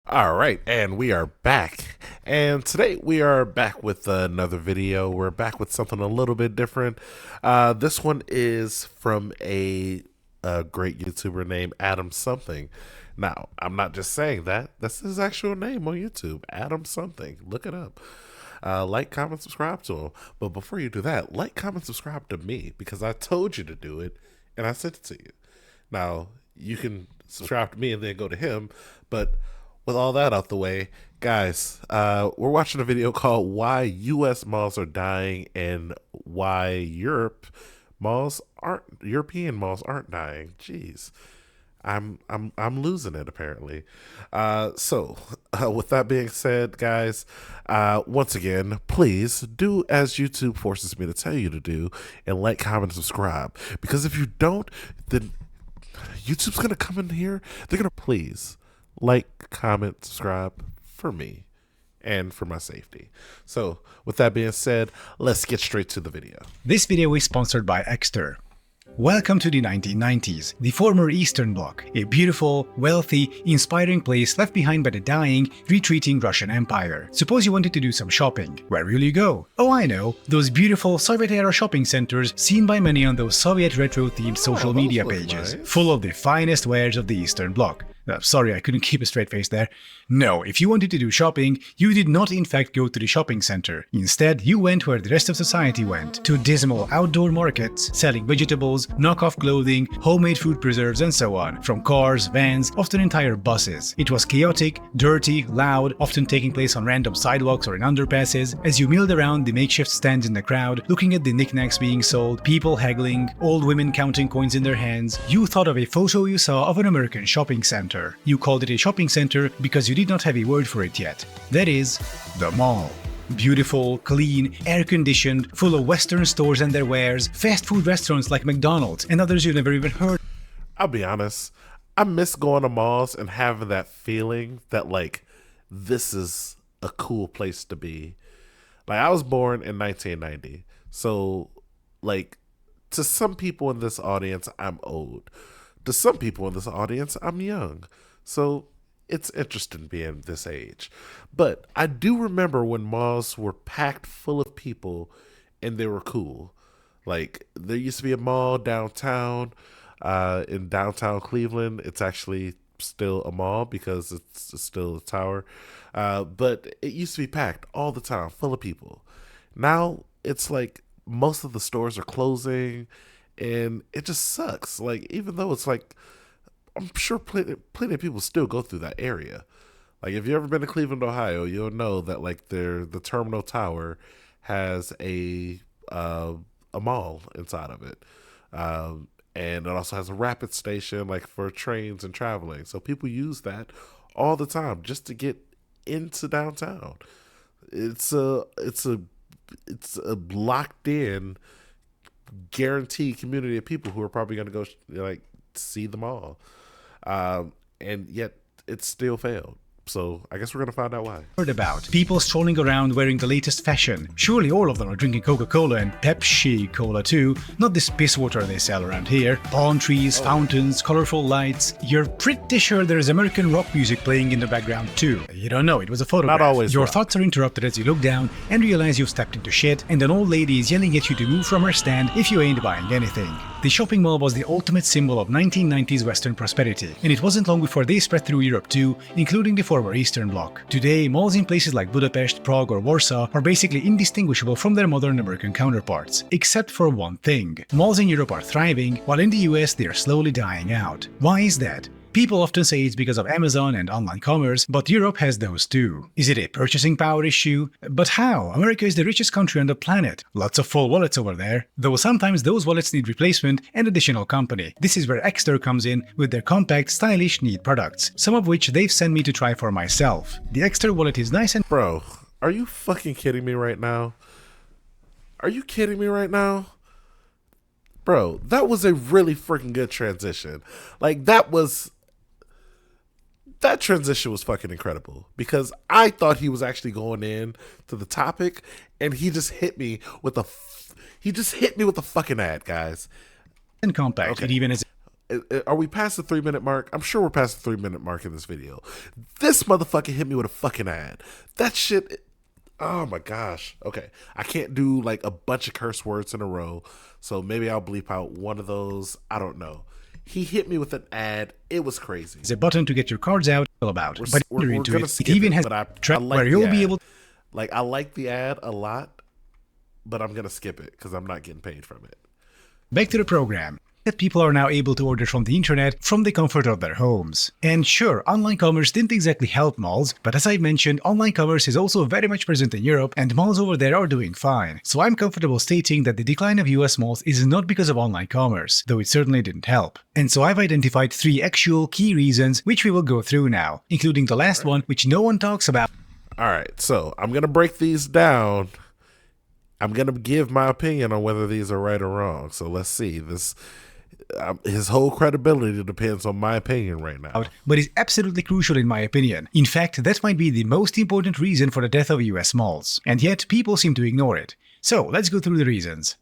All right, and we are back. And today we are back with another video. We're back with something a little bit different. This one is from a great YouTuber named Adam Something. Now, I'm not just saying that. That's his actual name on YouTube, Adam Something. Look it up. Like, comment, subscribe to him. But before you do that, like, comment, subscribe to me because I told you to do it and I sent it to you. Now, you can subscribe to me and then go to him, but with all that out the way, guys, we're watching a video called "Why U.S. Malls Are Dying and Why European malls aren't dying." Jeez, I'm losing it apparently. With that being said, guys, once again, please do as YouTube forces me to tell you to do, and like, comment, and subscribe. Because if you don't, then YouTube's gonna come in here. They're gonna please like, comment, subscribe for me and for my safety. So, with that being said, let's get straight to the video. This video is sponsored by Exter. Welcome to the 1990s, the former Eastern Bloc, a beautiful, wealthy, inspiring place left behind by the dying, retreating Russian Empire. Suppose you wanted to do some shopping. Where will you go? Oh, I know, those beautiful Soviet-era shopping centers seen by many on those Soviet retro-themed social media pages, nice. full of the finest wares of the Eastern Bloc. Sorry, I couldn't keep a straight face there. No, if you wanted to do shopping, you did not in fact go to the shopping center. Instead, you went where the rest of society went, to dismal outdoor markets, selling vegetables, knockoff clothing, homemade food preserves, and so on, from cars, vans, often entire buses. It was chaotic, dirty, loud, often taking place on random sidewalks or in underpasses, as you milled around the makeshift stands in the crowd, looking at the knickknacks being sold, people haggling, old women counting coins in their hands. You thought of a photo you saw of an American shopping center. You called it a shopping center because you did not have a word for it yet. That is, the mall. Beautiful, clean, air-conditioned, full of Western stores and their wares, fast food restaurants like McDonald's and others you've never even heard. I'll be honest, I miss going to malls and having that feeling that, like, this is a cool place to be. Like, I was born in 1990, so, like, to some people in this audience, I'm old. To some people in this audience, I'm young. So it's interesting being this age. But I do remember when malls were packed full of people and they were cool. Like, there used to be a mall downtown, in downtown Cleveland. It's actually still a mall because it's still a tower. But it used to be packed all the time, full of people. Now it's like most of the stores are closing and it just sucks. Like, even though it's like, I'm sure plenty of people still go through that area. Like, if you've ever been to Cleveland, Ohio, you'll know that, like, the Terminal Tower has a mall inside of it, and it also has a rapid station, like, for trains and traveling. So people use that all the time just to get into downtown. It's a locked in, guaranteed community of people who are probably going to go like see them all, and yet it still failed. So I guess we're going to find out why. Heard about people strolling around wearing the latest fashion. Surely all of them are drinking Coca-Cola and Pepsi Cola too, not this piss water they sell around here. Palm trees, fountains, colorful lights. You're pretty sure there's American rock music playing in the background too. You don't know, it was a photograph. Not always Your rock. thoughts are interrupted as you look down and realize you've stepped into shit, and an old lady is yelling at you to move from her stand if you ain't buying anything. The shopping mall was the ultimate symbol of 1990s Western prosperity, and it wasn't long before they spread through Europe too, including the former Eastern Bloc. Today, malls in places like Budapest, Prague, or Warsaw are basically indistinguishable from their modern American counterparts, except for one thing. Malls in Europe are thriving, while in the US they are slowly dying out. Why is that? People often say it's because of Amazon and online commerce, but Europe has those too. Is it a purchasing power issue? But how? America is the richest country on the planet. Lots of full wallets over there. Though sometimes those wallets need replacement and additional company. This is where Exter comes in with their compact, stylish, neat products, some of which they've sent me to try for myself. The Exter wallet is nice and— Bro, are you fucking kidding me right now? Are you kidding me right now? Bro, that was a really freaking good transition. Like, that transition was fucking incredible because I thought he was actually going in to the topic and he just hit me with a fucking ad, guys. compact. Okay. It even has Are we past the 3 minute mark? I'm sure we're past the 3 minute mark in this video. This motherfucker hit me with a fucking ad. That shit. Oh my gosh. Okay. I can't do like a bunch of curse words in a row. So maybe I'll bleep out one of those. I don't know. He hit me with an ad. It was crazy. There's a button to get your cards out about. We're gonna skip it even it, has but a track like where you'll be able. Like, I like the ad a lot, but I'm gonna skip it because I'm not getting paid from it. Back to the program. That people are now able to order from the internet from the comfort of their homes. And sure, online commerce didn't exactly help malls, but as I mentioned, online commerce is also very much present in Europe and malls over there are doing fine. So I'm comfortable stating that the decline of US malls is not because of online commerce, though it certainly didn't help. And so I've identified 3 actual key reasons which we will go through now, including the last one which no one talks about. Alright, so I'm gonna break these down. I'm gonna give my opinion on whether these are right or wrong. So let's see. His whole credibility depends on my opinion right now. But is absolutely crucial in my opinion. In fact, that might be the most important reason for the death of US malls. And yet, people seem to ignore it. So, let's go through the reasons.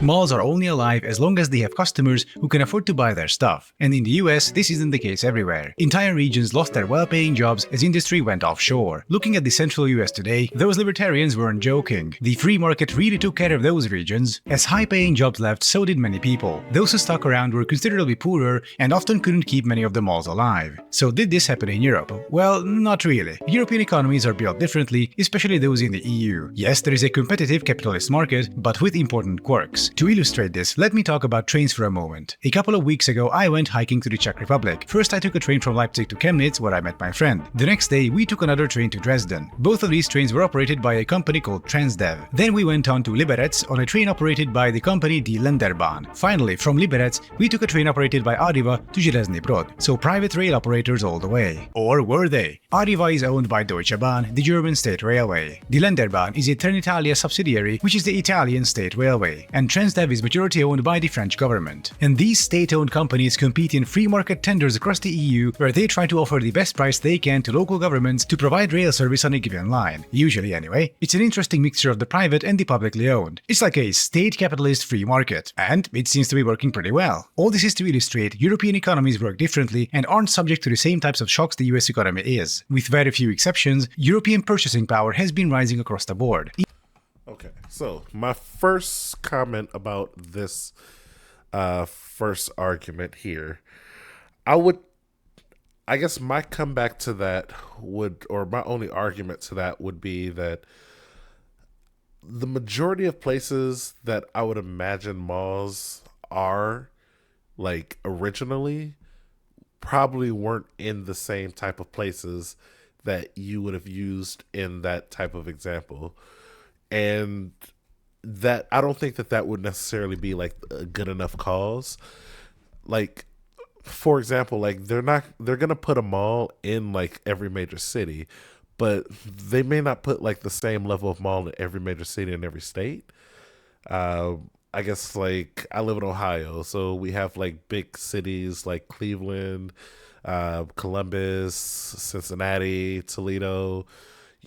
Malls are only alive as long as they have customers who can afford to buy their stuff. And in the US, this isn't the case everywhere. Entire regions lost their well-paying jobs as industry went offshore. Looking at the central US today, those libertarians weren't joking. The free market really took care of those regions. As high-paying jobs left, so did many people. Those who stuck around were considerably poorer and often couldn't keep many of the malls alive. So did this happen in Europe? Well, not really. European economies are built differently, especially those in the EU. Yes, there is a competitive capitalist market, but with important quirks. To illustrate this, let me talk about trains for a moment. A couple of weeks ago, I went hiking to the Czech Republic. First, I took a train from Leipzig to Chemnitz, where I met my friend. The next day, we took another train to Dresden. Both of these trains were operated by a company called Transdev. Then we went on to Liberec on a train operated by the company Die Länderbahn. Finally, from Liberec, we took a train operated by Arriva to Železný Brod. So private rail operators all the way. Or were they? Arriva is owned by Deutsche Bahn, the German state railway. Die Länderbahn is a Trenitalia subsidiary, which is the Italian state railway. And Transdev is majority owned by the French government. And these state-owned companies compete in free market tenders across the EU, where they try to offer the best price they can to local governments to provide rail service on a given line. Usually anyway. It's an interesting mixture of the private and the publicly owned. It's like a state capitalist free market. And it seems to be working pretty well. All this is to illustrate European economies work differently and aren't subject to the same types of shocks the US economy is. With very few exceptions, European purchasing power has been rising across the board. Okay, so my first comment about this first argument here, I guess my comeback to that or my only argument to that would be that the majority of places that I would imagine malls are, like, originally, probably weren't in the same type of places that you would have used in that type of example. And that I don't think that would necessarily be like a good enough cause. Like, for example, like they're gonna put a mall in like every major city, but they may not put like the same level of mall in every major city in every state. I guess, like, I live in Ohio, so we have like big cities like Cleveland, Columbus, Cincinnati, Toledo,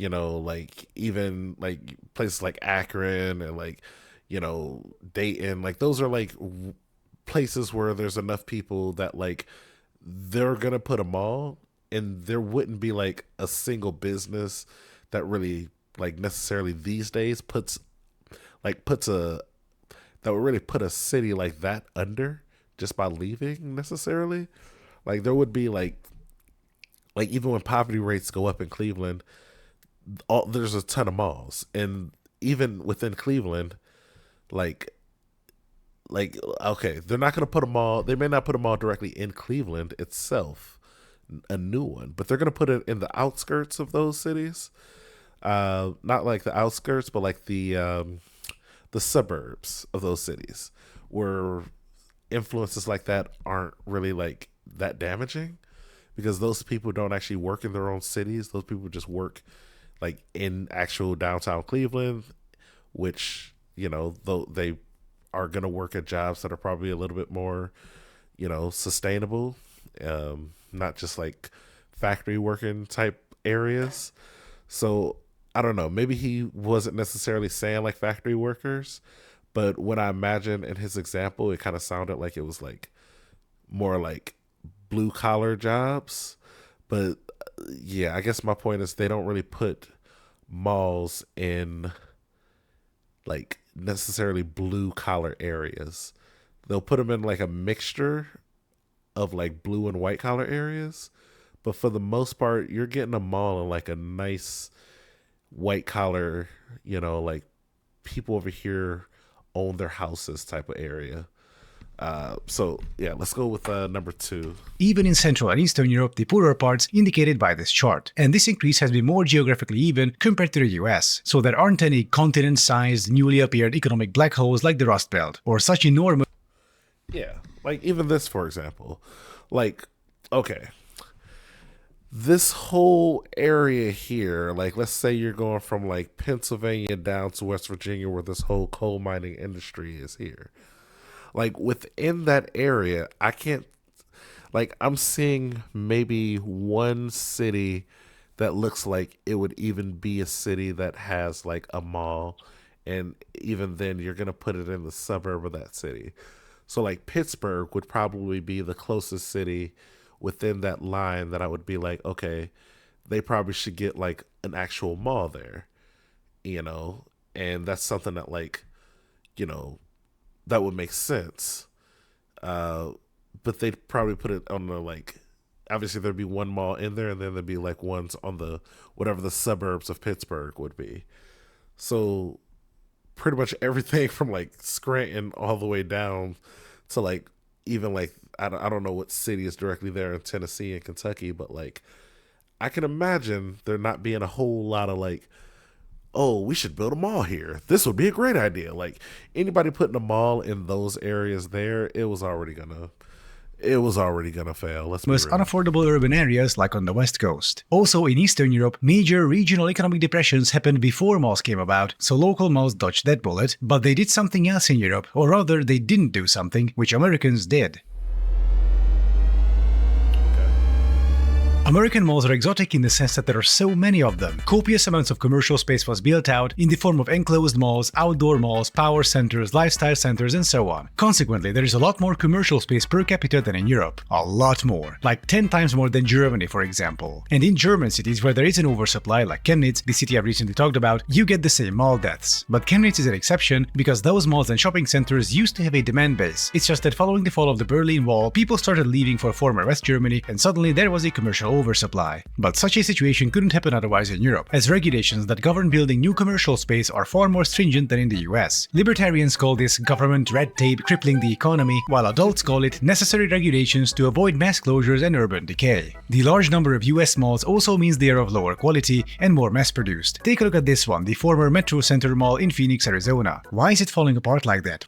like even like places like Akron and like, Dayton. Like, those are like places where there's enough people that like they're gonna put a mall, and there wouldn't be like a single business that really like necessarily these days that would really put a city like that under just by leaving necessarily. Like, there would be like even when poverty rates go up in Cleveland, there's a ton of malls, and even within Cleveland, like okay, they're not going to put a mall. They may not put a mall directly in Cleveland itself, a new one, but they're going to put it in the outskirts of those cities. Not like the outskirts, but like the suburbs of those cities, where influences like that aren't really like that damaging, because those people don't actually work in their own cities. Those people just work like in actual downtown Cleveland, which, though they are going to work at jobs that are probably a little bit more, sustainable, not just like factory working type areas. So I don't know, maybe he wasn't necessarily saying like factory workers, But when I imagine in his example, it kind of sounded like it was like more like blue collar jobs. But yeah, I guess my point is they don't really put malls in like necessarily blue collar areas. They'll put them in like a mixture of like blue and white collar areas. But for the most part, you're getting a mall in like a nice white collar, like people over here own their houses type of area. So yeah, let's go with number two. Even in Central and Eastern Europe, the poorer parts indicated by this chart. And this increase has been more geographically even compared to the US. So there aren't any continent-sized, newly appeared economic black holes like the Rust Belt, or such enormous... Yeah, like even this, for example. Like, okay, this whole area here, like let's say you're going from like Pennsylvania down to West Virginia where this whole coal mining industry is here. Like within that area, I can't, like I'm seeing maybe one city that looks like it would even be a city that has like a mall, and even then you're going to put it in the suburb of that city. So like Pittsburgh would probably be the closest city within that line that I would be like, okay, they probably should get like an actual mall there, and that's something that like, you know, that would make sense. But they'd probably put it on the like, obviously there'd be one mall in there, and then there'd be like ones on the whatever the suburbs of Pittsburgh would be. So pretty much everything from like Scranton all the way down to like even like I don't know what city is directly there in Tennessee and Kentucky, but like I can imagine there not being a whole lot of like, oh, we should build a mall here. This would be a great idea. Like anybody putting a mall in those areas there, it was already gonna fail. Let's be most real. unaffordable urban areas like on the West Coast. Also in Eastern Europe, major regional economic depressions happened before malls came about, so local malls dodged that bullet, but they did something else in Europe, or rather they didn't do something, which Americans did. American malls are exotic in the sense that there are so many of them. Copious amounts of commercial space was built out in the form of enclosed malls, outdoor malls, power centers, lifestyle centers, and so on. Consequently, there is a lot more commercial space per capita than in Europe. A lot more. Like 10 times more than Germany, for example. And in German cities where there is an oversupply, like Chemnitz, the city I've recently talked about, you get the same mall deaths. But Chemnitz is an exception because those malls and shopping centers used to have a demand base. It's just that following the fall of the Berlin Wall, people started leaving for former West Germany, and suddenly there was a commercial oversupply. But such a situation couldn't happen otherwise in Europe, as regulations that govern building new commercial space are far more stringent than in the US. Libertarians call this government red tape crippling the economy, while adults call it necessary regulations to avoid mass closures and urban decay. The large number of US malls also means they are of lower quality and more mass-produced. Take a look at this one, the former Metro Center Mall in Phoenix, Arizona. Why is it falling apart like that?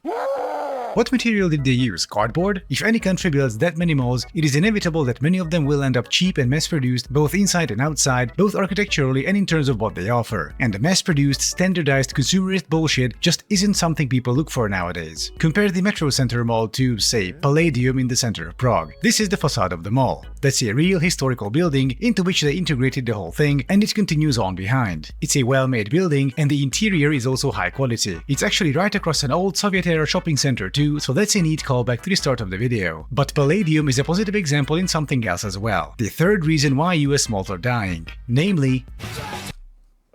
What material did they use? Cardboard? If any country builds that many malls, it is inevitable that many of them will end up cheap and mass-produced, both inside and outside, both architecturally and in terms of what they offer. And the mass-produced, standardized, consumerist bullshit just isn't something people look for nowadays. Compare the Metro Center Mall to, say, Palladium in the center of Prague. This is the facade of the mall. That's a real historical building into which they integrated the whole thing, and it continues on behind. It's a well-made building, and the interior is also high quality. It's actually right across an old Soviet-era shopping center too, so that's a neat callback to the start of the video. But Palladium is a positive example in something else as well. The third reason why US malls are dying. Namely...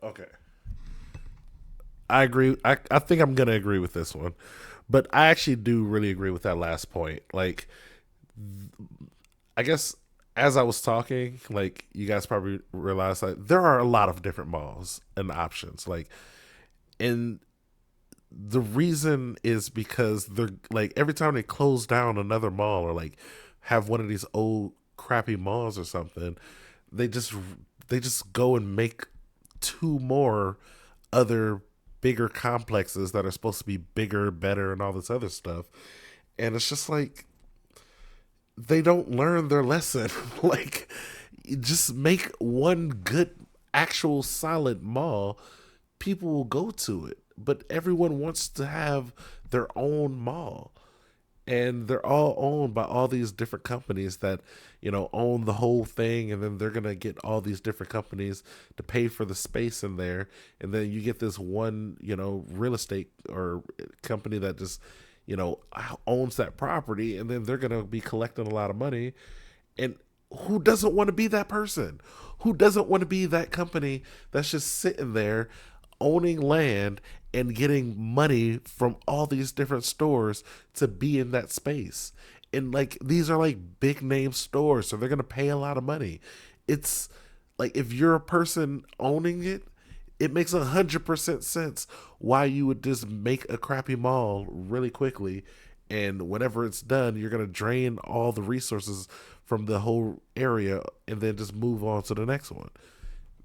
Okay. I agree. I think I'm going to agree with this one. But I actually do really agree with that last point. Like, I guess as I was talking, like, you guys probably realized that there are a lot of different malls and options. Like, and the reason is because they're like every time they close down another mall or like have one of these old crappy malls or something, they just go and make two more other bigger complexes that are supposed to be bigger, better, and all this other stuff. And it's just like they don't learn their lesson. Like, just make one good, actual, solid mall. People will go to it. But everyone wants to have their own mall. and they're all owned by all these different companies that own the whole thing, and then they're gonna get all these different companies to pay for the space in there, and then you get this one real estate or company that just owns that property, and then they're gonna be collecting a lot of money. And who doesn't want to be that person? Who doesn't want to be that company that's just sitting there owning land and getting money from all these different stores to be in that space? And like these are like big name stores, so they're going to pay a lot of money. It's like if you're a person owning it, it makes 100% sense why you would just make a crappy mall really quickly, and whenever it's done you're going to drain all the resources from the whole area and then just move on to the next one.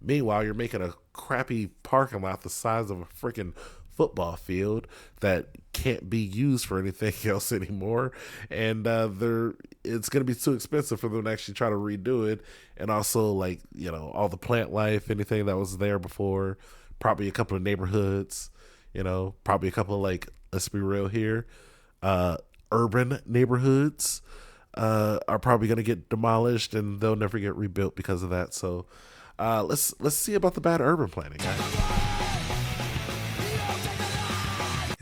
Meanwhile, you're making a crappy parking lot the size of a freaking football field that can't be used for anything else anymore, and they're it's going to be too expensive for them to actually try to redo it. And also, like all the plant life, anything that was there before, probably a couple of neighborhoods, probably a couple of, like, let's be real here, urban neighborhoods are probably going to get demolished, and they'll never get rebuilt because of that. So let's see about the bad urban planning, guys.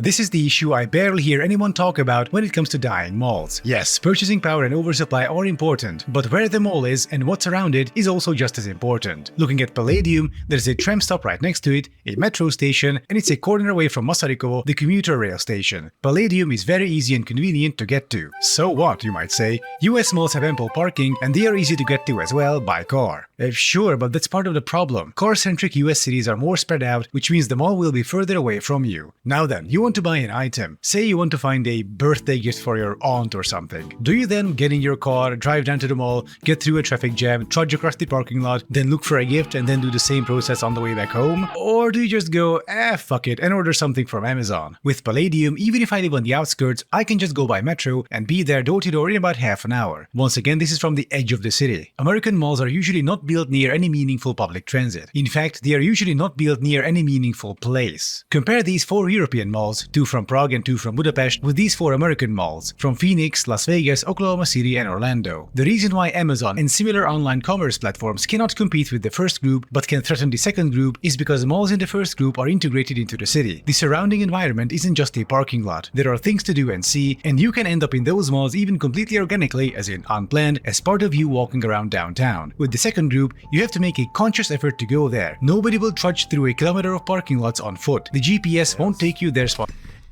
This is the issue I barely hear anyone talk about when it comes to dying malls. Yes, purchasing power and oversupply are important, but where the mall is and what's around it is also just as important. Looking at Palladium, there's a tram stop right next to it, a metro station, and it's a corner away from Masarikovo, the commuter rail station. Palladium is very easy and convenient to get to. So what, you might say? US malls have ample parking, and they are easy to get to as well by car. Sure, but that's part of the problem. Car-centric US cities are more spread out, which means the mall will be further away from you. Now then, you want to buy an item. Say you want to find a birthday gift for your aunt or something. Do you then get in your car, drive down to the mall, get through a traffic jam, trudge across the parking lot, then look for a gift and then do the same process on the way back home? Or do you just go, fuck it, and order something from Amazon? With Palladium, even if I live on the outskirts, I can just go by metro and be there door to door in about half an hour. Once again, this is from the edge of the city. American malls are usually not built near any meaningful public transit. In fact, they are usually not built near any meaningful place. Compare these 4 European malls, 2 from Prague and 2 from Budapest, with these 4 American malls from Phoenix, Las Vegas, Oklahoma City, and Orlando. The reason why Amazon and similar online commerce platforms cannot compete with the first group but can threaten the second group is because malls in the first group are integrated into the city. The surrounding environment isn't just a parking lot. There are things to do and see, and you can end up in those malls even completely organically, as in unplanned, as part of you walking around downtown. With the second group, you have to make a conscious effort to go there. Nobody will trudge through a kilometer of parking lots on foot. The GPS won't take you there.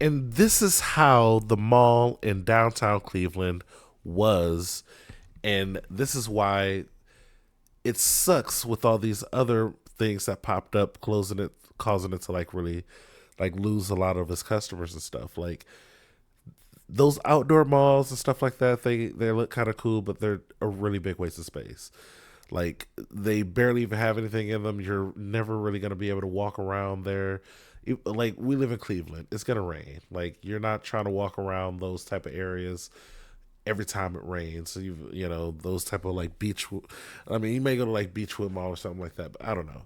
And this is how the mall in downtown Cleveland was. And this is why it sucks with all these other things that popped up, closing it, causing it to like really like lose a lot of its customers and stuff. Like those outdoor malls and stuff like that, they look kind of cool, but they're a really big waste of space. Like they barely even have anything in them. You're never really going to be able to walk around there. Like we live in Cleveland, it's gonna rain. Like you're not trying to walk around those type of areas every time it rains. So those type of like beach. I mean, you may go to like Beechwood Mall or something like that, but I don't know.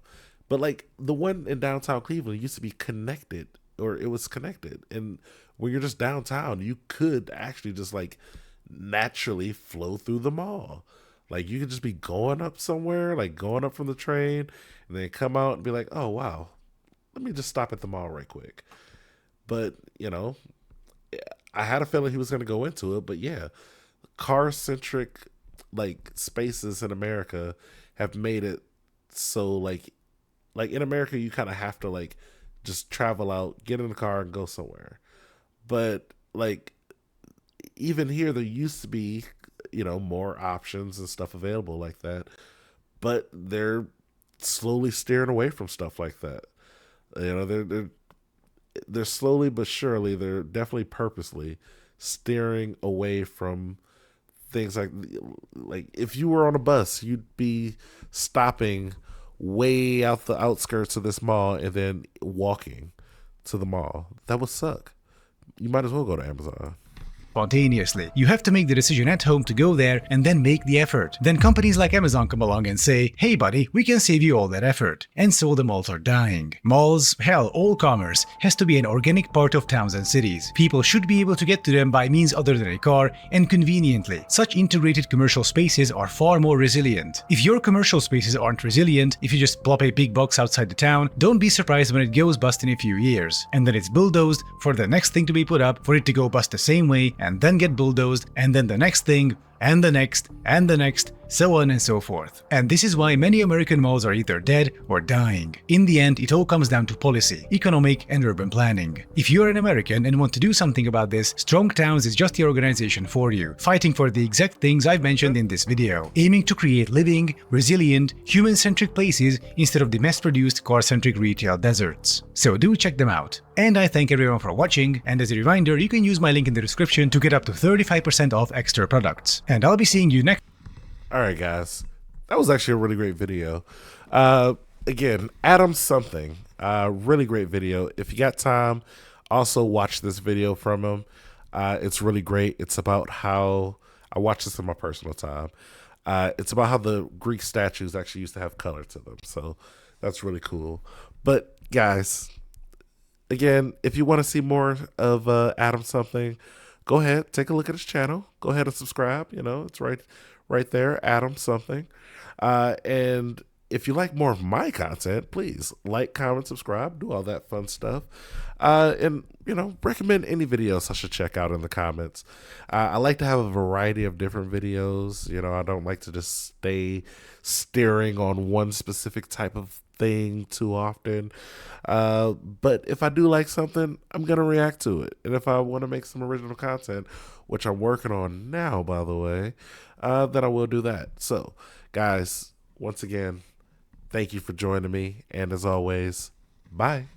But like the one in downtown Cleveland used to be connected, or it was connected, and when you're just downtown, you could actually just like naturally flow through the mall. Like you could just be going up somewhere, like going up from the train, and then come out and be like, oh wow, let me just stop at the mall right quick. But, I had a feeling he was going to go into it. But yeah, car-centric, like, spaces in America have made it so, like in America, you kind of have to, like, just travel out, get in the car, and go somewhere. But, like, even here, there used to be, more options and stuff available like that. But they're slowly steering away from stuff like that. They're slowly but surely, they're definitely purposely steering away from things like if you were on a bus, you'd be stopping way out the outskirts of this mall and then walking to the mall. That would suck. You might as well go to Amazon. spontaneously. You have to make the decision at home to go there and then make the effort. Then companies like Amazon come along and say, hey buddy, we can save you all that effort. And so the malls are dying. Malls, hell, all commerce has to be an organic part of towns and cities. People should be able to get to them by means other than a car and conveniently. Such integrated commercial spaces are far more resilient. If your commercial spaces aren't resilient, if you just plop a big box outside the town, don't be surprised when it goes bust in a few years. And then it's bulldozed for the next thing to be put up, for it to go bust the same way, and then get bulldozed, and then the next thing, and the next, and the next, so on and so forth. And this is why many American malls are either dead or dying. In the end, it all comes down to policy, economic and urban planning. If you're an American and want to do something about this, Strong Towns is just the organization for you, fighting for the exact things I've mentioned in this video, aiming to create living, resilient, human-centric places instead of the mass-produced car-centric retail deserts. So do check them out. And I thank everyone for watching, and as a reminder, you can use my link in the description to get up to 35% off extra products. And I'll be seeing you next. Alright guys, that was actually a really great video. Again, Adam something, really great video. If you got time, also watch this video from him. It's really great. It's about how, I watched this in my personal time. It's about how the Greek statues actually used to have color to them. So that's really cool. But guys, again, if you want to see more of Adam something, go ahead, take a look at his channel. Go ahead and subscribe. You know, it's right there, Adam something. And if you like more of my content, please like, comment, subscribe, do all that fun stuff. And, you know, recommend any videos I should check out in the comments. I like to have a variety of different videos. You know, I don't like to just stay steering on one specific type of thing too often. But if I do like something, I'm going to react to it. And if I want to make some original content, which I'm working on now, by the way, then I will do that. So, guys, once again, thank you for joining me. And as always, bye.